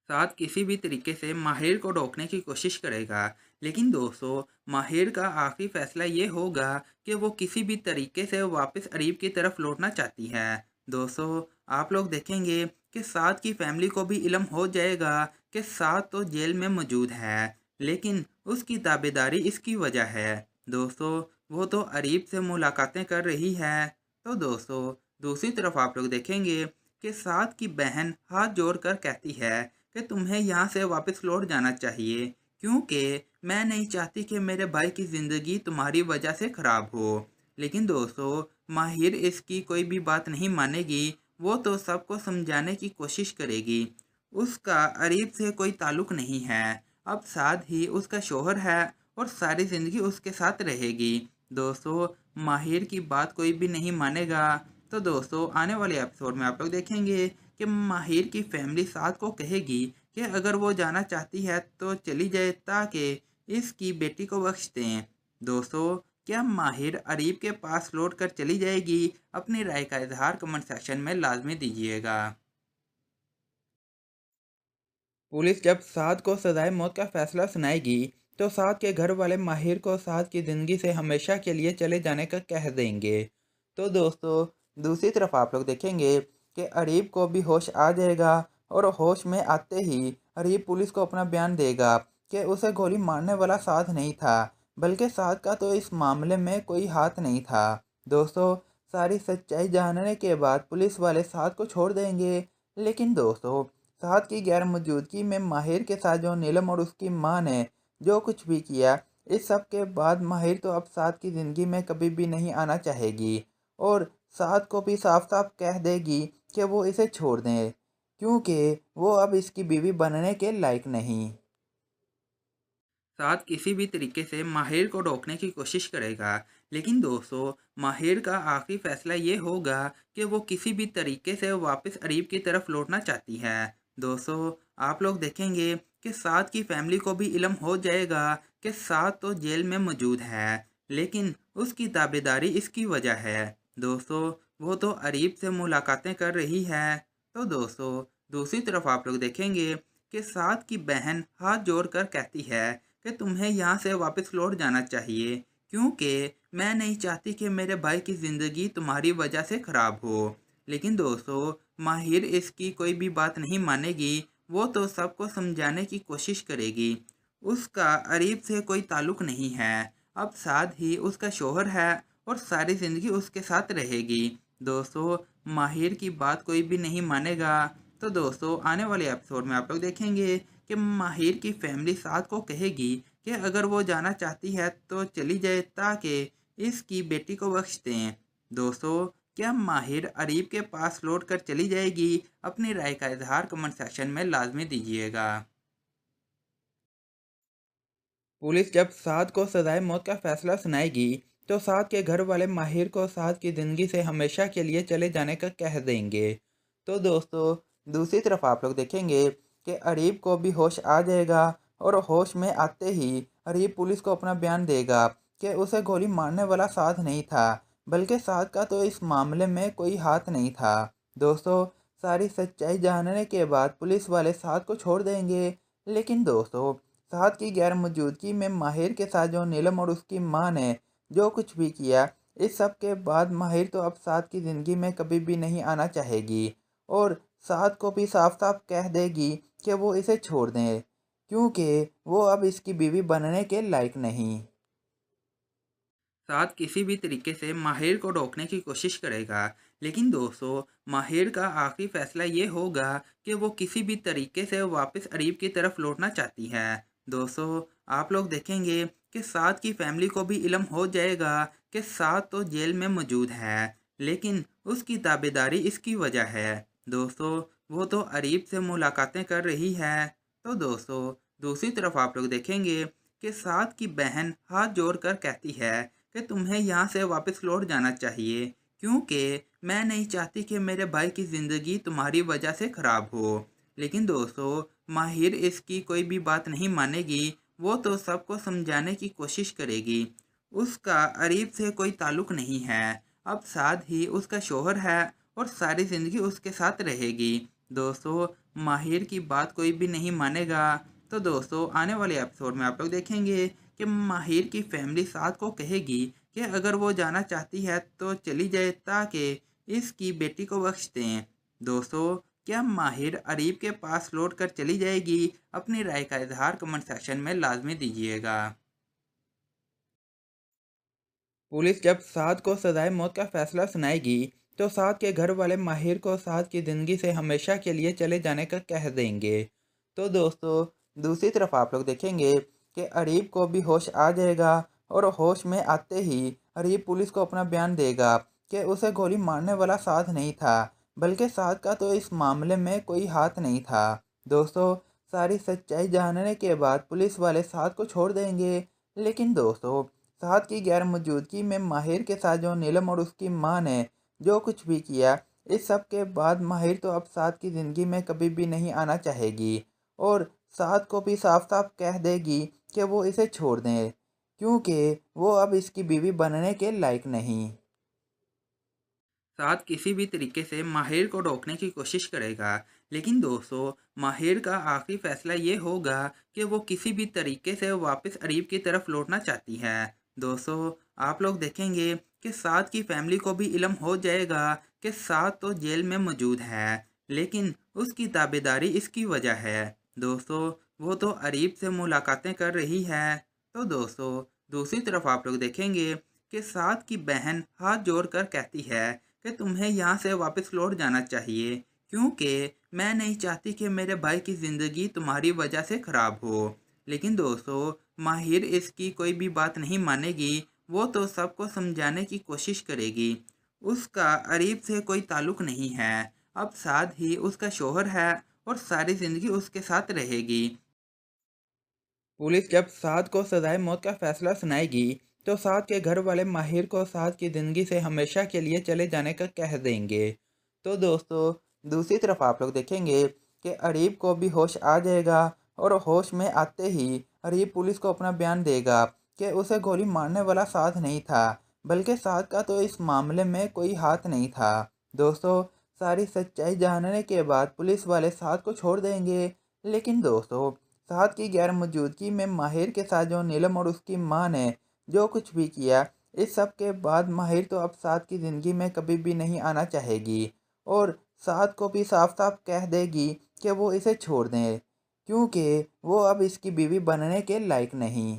साद किसी भी तरीके से माहिर को रोकने की कोशिश करेगा, लेकिन दोस्तों माहिर का आखिरी फैसला ये होगा कि वो किसी भी तरीके से वापस अरीब की तरफ लौटना चाहती है। दोस्तों आप लोग देखेंगे कि साद की फैमिली को भी इल्म हो जाएगा कि साद तो जेल में मौजूद है, लेकिन उसकी ताबेदारी इसकी वजह है। दोस्तों वो तो अरीब से मुलाकातें कर रही है। तो दोस्तों दूसरी तरफ आप लोग देखेंगे कि साद की बहन हाथ जोड़कर कहती है कि तुम्हें यहाँ से वापस लौट जाना चाहिए, क्योंकि मैं नहीं चाहती कि मेरे भाई की ज़िंदगी तुम्हारी वजह से ख़राब हो। लेकिन दोस्तों माहिर इसकी कोई भी बात नहीं मानेगी, वो तो सबको समझाने की कोशिश करेगी। उसका अरीब से कोई ताल्लुक़ नहीं है, अब साद ही उसका शोहर है और सारी ज़िंदगी उसके साथ रहेगी। दोस्तों माहिर की बात कोई भी नहीं मानेगा। तो दोस्तों आने वाले एपिसोड में आप लोग देखेंगे कि माहिर की फैमिली साद को कहेगी कि अगर वो जाना चाहती है तो चली जाए ताकि इसकी बेटी को बख्श दें। दोस्तों क्या माहिर अरीब के पास लौट कर चली जाएगी? अपनी राय का इजहार कमेंट सेक्शन में लाजमी दीजिएगा। पुलिस जब साद को सजाए मौत का फैसला सुनाएगी तो साद के घर वाले माहिर को साद की ज़िंदगी से हमेशा के लिए चले जाने का कह देंगे। तो दोस्तों दूसरी तरफ आप लोग देखेंगे कि अरीब को भी होश आ जाएगा और होश में आते ही अरीब पुलिस को अपना बयान देगा कि उसे गोली मारने वाला साद नहीं था, बल्कि साद का तो इस मामले में कोई हाथ नहीं था। दोस्तों सारी सच्चाई जानने के बाद पुलिस वाले साद को छोड़ देंगे, लेकिन दोस्तों साद की गैर मौजूदगी में माहिर के साथ जो नीलम और उसकी माँ ने जो कुछ भी किया, इस सब के बाद माहिर तो अब साद की ज़िंदगी में कभी भी नहीं आना चाहेगी और साद को भी साफ साफ कह देगी कि वो इसे छोड़ दें, क्योंकि वो अब इसकी बीवी बनने के लायक नहीं। साद किसी भी तरीके से माहिर को रोकने की कोशिश करेगा, लेकिन दोस्तों माहिर का आखिरी फैसला ये होगा कि वो किसी भी तरीके से वापस अरीब की तरफ लौटना चाहती है। दोस्तों आप लोग देखेंगे कि साद की फैमिली को भी इल्म हो जाएगा कि साद तो जेल में मौजूद है, लेकिन उसकी ताबेदारी इसकी वजह है। दोस्तों वो तो अरीब से मुलाकातें कर रही है। तो दोस्तों दूसरी तरफ आप लोग देखेंगे कि साद की बहन हाथ जोड़कर कहती है कि तुम्हें यहाँ से वापस लौट जाना चाहिए, क्योंकि मैं नहीं चाहती कि मेरे भाई की ज़िंदगी तुम्हारी वजह से ख़राब हो। लेकिन दोस्तों माहिर इसकी कोई भी बात नहीं मानेगी, वो तो सबको समझाने की कोशिश करेगी। उसका अरीब से कोई ताल्लुक़ नहीं है, अब साद ही उसका शोहर है और सारी ज़िंदगी उसके साथ रहेगी। दोस्तों माहिर की बात कोई भी नहीं मानेगा। तो दोस्तों आने वाले एपिसोड में आप लोग देखेंगे कि माहिर की फैमिली साद को कहेगी कि अगर वो जाना चाहती है तो चली जाए ताकि इसकी बेटी को बख्श दें। दोस्तों क्या माहिर अरीब के पास लौट कर चली जाएगी? अपनी राय का इजहार कमेंट सेक्शन में लाजमी दीजिएगा। पुलिस जब साद को सजाए मौत का फैसला सुनाएगी तो साद के घर वाले माहिर को साद की ज़िंदगी से हमेशा के लिए चले जाने का कह देंगे। तो दोस्तों दूसरी तरफ आप लोग देखेंगे कि अरीब को भी होश आ जाएगा और होश में आते ही अरीब पुलिस को अपना बयान देगा कि उसे गोली मारने वाला साद नहीं था, बल्कि साद का तो इस मामले में कोई हाथ नहीं था। दोस्तों सारी सच्चाई जानने के बाद पुलिस वाले साद को छोड़ देंगे, लेकिन दोस्तों साद की गैर मौजूदगी में माहिर के साथ जो नीलम और उसकी माँ ने जो कुछ भी किया, इस सब के बाद माहिर तो अब साद की ज़िंदगी में कभी भी नहीं आना चाहेगी और साद को भी साफ साफ कह देगी कि वो इसे छोड़ दें, क्योंकि वो अब इसकी बीवी बनने के लायक नहीं। साद किसी भी तरीके से माहिर को रोकने की कोशिश करेगा, लेकिन दोस्तों माहिर का आखिरी फैसला ये होगा कि वो किसी भी तरीके से वापस अरीब की तरफ लौटना चाहती है। दोस्तों आप लोग देखेंगे कि साद की फैमिली को भी इल्म हो जाएगा कि साद तो जेल में मौजूद है, लेकिन उसकी ताबेदारी इसकी वजह है। दोस्तों वो तो अरीब से मुलाकातें कर रही है। तो दोस्तों दूसरी तरफ आप लोग देखेंगे कि साद की बहन हाथ जोड़कर कहती है कि तुम्हें यहाँ से वापस लौट जाना चाहिए, क्योंकि मैं नहीं चाहती कि मेरे भाई की ज़िंदगी तुम्हारी वजह से ख़राब हो। लेकिन दोस्तों माहिर इसकी कोई भी बात नहीं मानेगी, वो तो सबको समझाने की कोशिश करेगी। उसका अरीब से कोई ताल्लुक़ नहीं है, अब साद ही उसका शोहर है और सारी ज़िंदगी उसके साथ रहेगी। दोस्तों माहिर की बात कोई भी नहीं मानेगा। तो दोस्तों आने वाले एपिसोड में आप लोग देखेंगे कि माहिर की फैमिली साद को कहेगी कि अगर वो जाना चाहती है तो चली जाए, ताकि इसकी बेटी को बख्श दें। दोस्तों क्या माहिर अरीब के पास लौट कर चली जाएगी? अपनी राय का इजहार कमेंट सेक्शन में लाजमी दीजिएगा। पुलिस जब साद को सजाए मौत का फैसला सुनाएगी तो साद के घर वाले माहिर को साद की ज़िंदगी से हमेशा के लिए चले जाने का कह देंगे। तो दोस्तों दूसरी तरफ आप लोग देखेंगे कि अरीब को भी होश आ जाएगा और होश में आते ही अरीब पुलिस को अपना बयान देगा कि उसे गोली मारने वाला साद नहीं था, बल्कि साद का तो इस मामले में कोई हाथ नहीं था। दोस्तों सारी सच्चाई जानने के बाद पुलिस वाले साद को छोड़ देंगे, लेकिन दोस्तों साद की गैर मौजूदगी में माहिर के साथ जो नीलम और उसकी माँ ने जो कुछ भी किया, इस सब के बाद माहिर तो अब साद की ज़िंदगी में कभी भी नहीं आना चाहेगी और साद को भी साफ साफ कह देगी कि वो इसे छोड़ दें, क्योंकि वो अब इसकी बीवी बनने के लायक नहीं। साद किसी भी तरीके से माहिर को रोकने की कोशिश करेगा, लेकिन दोस्तों माहिर का आखिरी फैसला ये होगा कि वो किसी भी तरीके से वापस अरीब की तरफ लौटना चाहती है। दोस्तों आप लोग देखेंगे कि साद की फैमिली को भी इल्म हो जाएगा कि साद तो जेल में मौजूद है, लेकिन उसकी ताबेदारी इसकी वजह है। दोस्तों वो तो अरीब से मुलाकातें कर रही है। तो दोस्तों दूसरी तरफ आप लोग देखेंगे कि साद की बहन हाथ जोड़कर कहती है कि तुम्हें यहाँ से वापस लौट जाना चाहिए, क्योंकि मैं नहीं चाहती कि मेरे भाई की ज़िंदगी तुम्हारी वजह से ख़राब हो। लेकिन दोस्तों माहिर इसकी कोई भी बात नहीं मानेगी, वो तो सबको समझाने की कोशिश करेगी। उसका अरीब से कोई ताल्लुक़ नहीं है, अब साद ही उसका शोहर है और सारी ज़िंदगी उसके साथ रहेगी। पुलिस जब साद को सजाए मौत का फैसला सुनाएगी तो साद के घर वाले माहिर को साद की ज़िंदगी से हमेशा के लिए चले जाने का कह देंगे। तो दोस्तों दूसरी तरफ आप लोग देखेंगे कि अरीब को भी होश आ जाएगा और होश में आते ही अरीब पुलिस को अपना बयान देगा कि उसे गोली मारने वाला साद नहीं था, बल्कि साद का तो इस मामले में कोई हाथ नहीं था। दोस्तों सारी सच्चाई जानने के बाद पुलिस वाले साद को छोड़ देंगे, लेकिन दोस्तों साद की गैर मौजूदगी में माहिर के साथ जो नीलम और उसकी माँ ने जो कुछ भी किया, इस सब के बाद माहिर तो अब साद की ज़िंदगी में कभी भी नहीं आना चाहेगी और साद को भी साफ साफ कह देगी कि वो इसे छोड़ दें, क्योंकि वो अब इसकी बीवी बनने के लायक नहीं।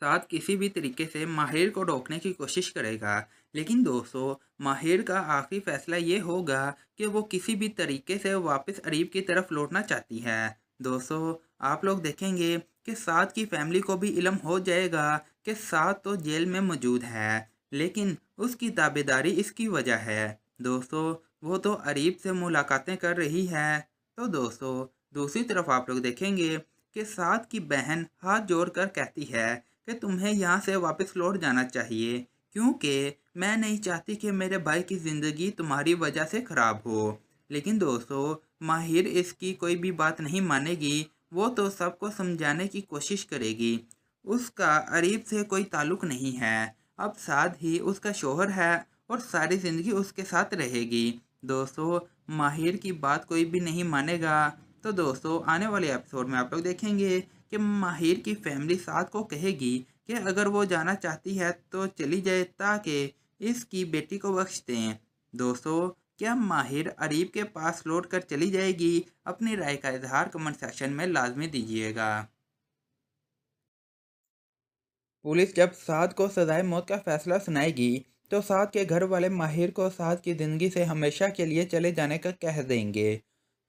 साद किसी भी तरीके से माहिर को रोकने की कोशिश करेगा, लेकिन दोस्तों माहिर का आखिरी फैसला ये होगा कि वो किसी भी तरीके से वापस अरीब की तरफ लौटना चाहती है। दोस्तों आप लोग देखेंगे कि साद की फैमिली को भी इल्म हो जाएगा कि साद तो जेल में मौजूद है, लेकिन उसकी ताबेदारी इसकी वजह है। दोस्तों वो तो अरीब से मुलाकातें कर रही है। तो दोस्तों दूसरी तरफ आप लोग देखेंगे कि साद की बहन हाथ जोड़कर कहती है कि तुम्हें यहाँ से वापस लौट जाना चाहिए, क्योंकि मैं नहीं चाहती कि मेरे भाई की ज़िंदगी तुम्हारी वजह से ख़राब हो। लेकिन दोस्तों माहिर इसकी कोई भी बात नहीं मानेगी, वो तो सबको समझाने की कोशिश करेगी। उसका अरीब से कोई ताल्लुक़ नहीं है, अब साद ही उसका शोहर है और सारी ज़िंदगी उसके साथ रहेगी। दोस्तों माहिर की बात कोई भी नहीं मानेगा। तो दोस्तों आने वाले एपिसोड में आप लोग देखेंगे कि माहिर की फैमिली साथ को कहेगी कि अगर वो जाना चाहती है तो चली जाए ताकि इसकी बेटी को बख्श दें। दोस्तों क्या माहिर अरीब के पास लौट कर चली जाएगी? अपनी राय का इजहार कमेंट सेक्शन में लाजमी दीजिएगा। पुलिस जब साद को सजाए मौत का फैसला सुनाएगी तो साद के घर वाले माहिर को साद की ज़िंदगी से हमेशा के लिए चले जाने का कह देंगे।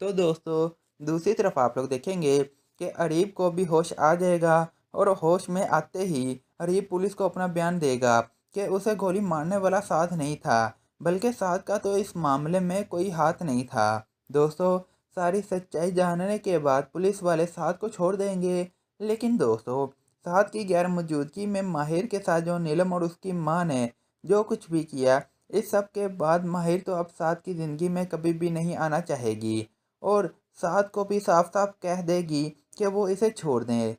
तो दोस्तों दूसरी तरफ आप लोग देखेंगे कि अरीब को भी होश आ जाएगा और होश में आते ही अरीब पुलिस को अपना बयान देगा कि उसे गोली मारने वाला साद नहीं था, बल्कि साद का तो इस मामले में कोई हाथ नहीं था। दोस्तों सारी सच्चाई जानने के बाद पुलिस वाले साद को छोड़ देंगे, लेकिन दोस्तों साद की गैर मौजूदगी में माहिर के साथ जो नीलम और उसकी माँ ने जो कुछ भी किया, इस सब के बाद माहिर तो अब साद की ज़िंदगी में कभी भी नहीं आना चाहेगी और साद को भी साफ साफ कह देगी कि वो इसे छोड़ दें,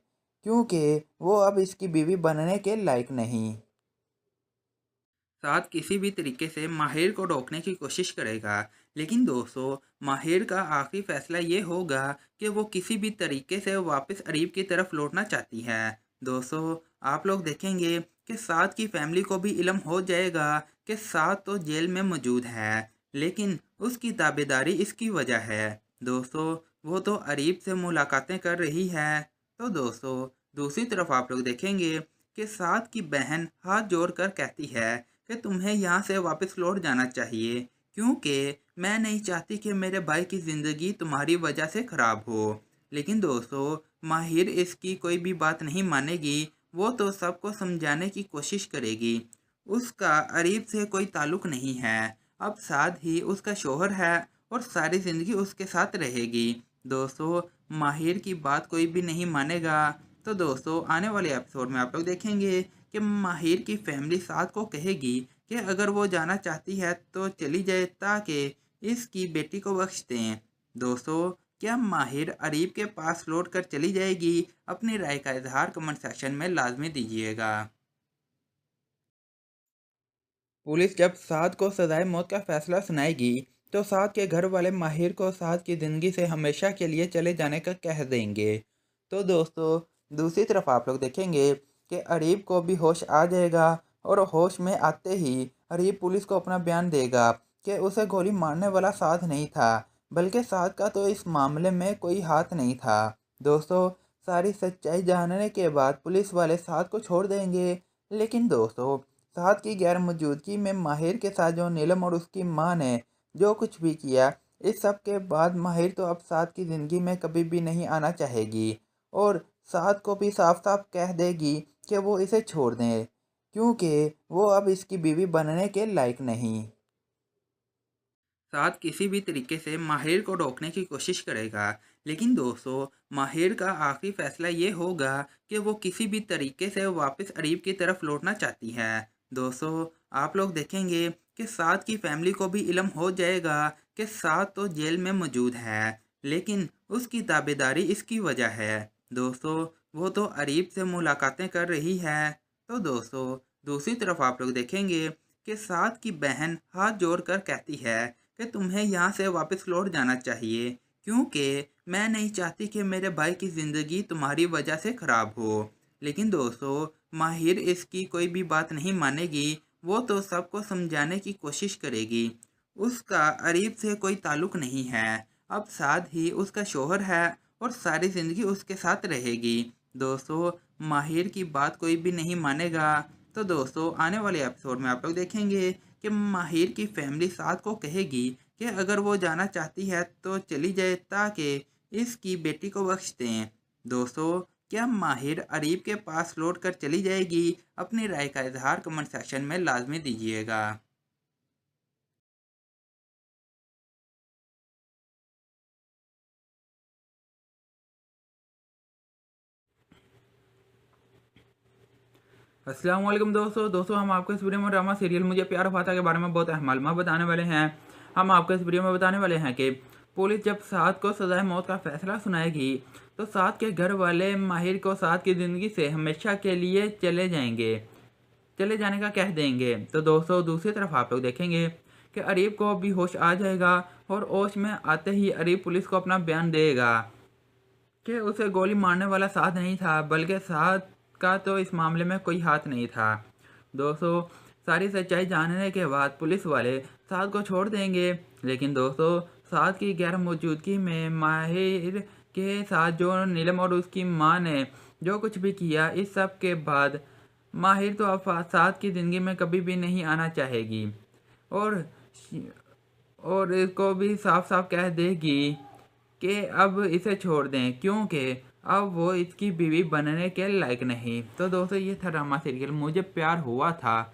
क्योंकि वो अब इसकी बीवी बनने के लायक नहीं। साद किसी भी तरीके से माहिर को रोकने की कोशिश करेगा, लेकिन दोस्तों माहिर का आखिरी फैसला ये होगा कि वो किसी भी तरीके से वापस अरीब की तरफ लौटना चाहती है। दोस्तों आप लोग देखेंगे कि साद की फैमिली को भी इल्म हो जाएगा कि साद तो जेल में मौजूद है, लेकिन उसकी ताबेदारी इसकी वजह है। दोस्तों वो तो अरीब से मुलाकातें कर रही है। तो दोस्तों दूसरी तरफ आप लोग देखेंगे कि साद की बहन हाथ जोड़कर कहती है कि तुम्हें यहाँ से वापस लौट जाना चाहिए, क्योंकि मैं नहीं चाहती कि मेरे भाई की ज़िंदगी तुम्हारी वजह से ख़राब हो। लेकिन दोस्तों माहिर इसकी कोई भी बात नहीं मानेगी, वो तो सबको समझाने की कोशिश करेगी। उसका अरीब से कोई ताल्लुक़ नहीं है, अब साद ही उसका शोहर है और सारी ज़िंदगी उसके साथ रहेगी। दोस्तों माहिर की बात कोई भी नहीं मानेगा। तो दोस्तों आने वाले एपिसोड में आप लोग देखेंगे कि माहिर की फैमिली साद को कहेगी कि अगर वो जाना चाहती है तो चली जाए ताकि इसकी बेटी को बख्श दें। दोस्तों क्या माहिर अरीब के पास लौट कर चली जाएगी? अपनी राय का इजहार कमेंट सेक्शन में लाजमी दीजिएगा। पुलिस जब साद को सजाए मौत का फैसला सुनाएगी तो साद के घर वाले माहिर को साद की ज़िंदगी से हमेशा के लिए चले जाने का कह देंगे। तो दोस्तों दूसरी तरफ आप लोग देखेंगे कि अरीब को भी होश आ जाएगा और होश में आते ही अरीब पुलिस को अपना बयान देगा कि उसे गोली मारने वाला साद नहीं था, बल्कि साद का तो इस मामले में कोई हाथ नहीं था। दोस्तों सारी सच्चाई जानने के बाद पुलिस वाले साद को छोड़ देंगे, लेकिन दोस्तों साद की गैर मौजूदगी में माहिर के साथ जो नीलम और उसकी माँ ने जो कुछ भी किया, इस सब के बाद माहिर तो अब साद की ज़िंदगी में कभी भी नहीं आना चाहेगी और साद को भी साफ साफ कह देगी कि वो इसे छोड़ दें, क्योंकि वो अब इसकी बीवी बनने के लायक नहीं। साद किसी भी तरीके से माहिर को रोकने की कोशिश करेगा, लेकिन दोस्तों माहिर का आखिरी फैसला ये होगा कि वो किसी भी तरीके से वापस अरीब की तरफ लौटना चाहती है। दोस्तों आप लोग देखेंगे कि साद की फैमिली को भी इल्म हो जाएगा कि साद तो जेल में मौजूद है, लेकिन उसकी ताबेदारी इसकी वजह है। दोस्तों वो तो अरीब से मुलाकातें कर रही है। तो दोस्तों दूसरी तरफ आप लोग देखेंगे कि साद की बहन हाथ जोड़कर कहती है कि तुम्हें यहाँ से वापस लौट जाना चाहिए, क्योंकि मैं नहीं चाहती कि मेरे भाई की ज़िंदगी तुम्हारी वजह से ख़राब हो। लेकिन दोस्तों माहिर इसकी कोई भी बात नहीं मानेगी, वो तो सबको समझाने की कोशिश करेगी। उसका अरीब से कोई ताल्लुक़ नहीं है, अब साद ही उसका शोहर है और सारी ज़िंदगी उसके साथ रहेगी। दोस्तों माहिर की बात कोई भी नहीं मानेगा। तो दोस्तों आने वाले एपिसोड में आप लोग देखेंगे कि माहिर की फैमिली साद को कहेगी कि अगर वो जाना चाहती है तो चली जाए ताकि इसकी बेटी को बख्श दें। दोस्तों क्या माहिर अरीब के पास लौट कर चली जाएगी? अपनी राय का इजहार कमेंट सेक्शन में लाजमी दीजिएगा। अस्सलाम वालेकुम दोस्तों हम आपको इस वीडियो में ड्रामा सीरियल मुझे प्यार वफा के बारे में बहुत अहम मालूमात बताने वाले हैं। हम आपको इस वीडियो में बताने वाले हैं कि पुलिस जब साद को सजाए मौत का फैसला सुनाएगी तो साद के घर वाले माहिर को साद की ज़िंदगी से हमेशा के लिए चले जाने का कह देंगे। तो दोस्तों दूसरी तरफ आप लोग देखेंगे कि अरीब को भी होश आ जाएगा और होश में आते ही अरीब पुलिस को अपना बयान देगा कि उसे गोली मारने वाला साद नहीं था, बल्कि साद का तो इस मामले में कोई हाथ नहीं था। दोस्तों, सारी सच्चाई जानने के बाद पुलिस वाले साद को छोड़ देंगे, लेकिन दोस्तों साद की गैर मौजूदगी में माहिर के साथ जो नीलम और उसकी माँ ने जो कुछ भी किया, इस सब के बाद माहिर तो अब साद की ज़िंदगी में कभी भी नहीं आना चाहेगी और इसको भी साफ साफ कह देगी कि अब इसे छोड़ दें, क्योंकि अब वो इसकी बीवी बनने के लायक नहीं। तो दोस्तों, ये था ड्रामा सीरियल मुझे प्यार हुआ था।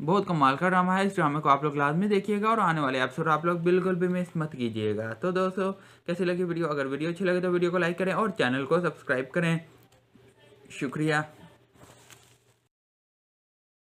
बहुत कमाल का ड्रामा है। इस ड्रामे को आप लोग लाजमी देखिएगा और आने वाले एपिसोड आप लोग बिल्कुल भी मिस मत कीजिएगा। तो दोस्तों, कैसी लगी वीडियो? अगर वीडियो अच्छी लगे तो वीडियो को लाइक करें और चैनल को सब्सक्राइब करें। शुक्रिया।